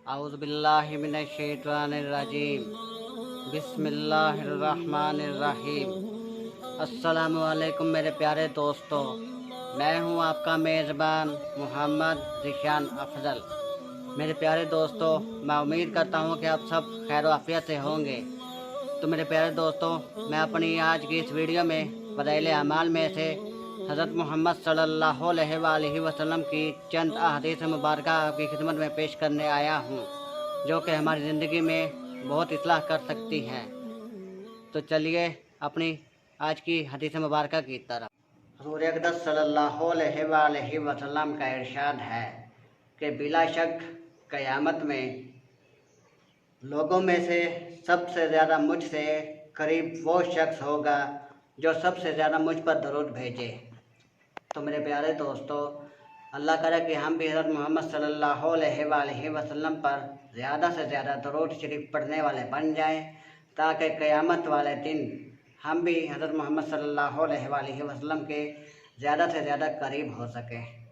अऊज़ु बिल्लाहि मिनश शैतानिर रजीम। बिस्मिल्लाहिर्रहमानिर्रहीम। अस्सलामु अलैकुम मेरे प्यारे दोस्तों, मैं हूं आपका मेज़बान मोहम्मद ज़ीशान अफज़ल। मेरे प्यारे दोस्तों, मैं उम्मीद करता हूं कि आप सब खैर आफियत से होंगे। तो मेरे प्यारे दोस्तों, मैं अपनी आज की इस वीडियो में फ़ज़ाइल अमाल में से हज़रत मोहम्मद सल्लल्लाहु अलैहि वसल्लम की चंद अहादीस मुबारक आपकी खिदमत में पेश करने आया हूँ, जो कि हमारी ज़िंदगी में बहुत इस्लाह कर सकती हैं। तो चलिए अपनी आज की हदीस मुबारक की तरफ। हुज़ूर अक़दस सल्लल्लाहु अलैहि वसल्लम का इरशाद है कि बिला शक क़यामत में लोगों में से सबसे ज़्यादा मुझसे करीब वो शख्स होगा जो सबसे ज़्यादा मुझ पर दरूद भेजे। तो मेरे प्यारे दोस्तों, अल्लाह करे कि हम भी हज़रत मोहम्मद सल्लल्लाहु अलैहि वसल्लम पर ज़्यादा से ज़्यादा दरूद शरीफ पढ़ने वाले बन जाएं, ताकि क़यामत वाले दिन हम भी हज़रत मोहम्मद सल्लल्लाहु अलैहि वसल्लम के ज़्यादा से ज़्यादा करीब हो सकें।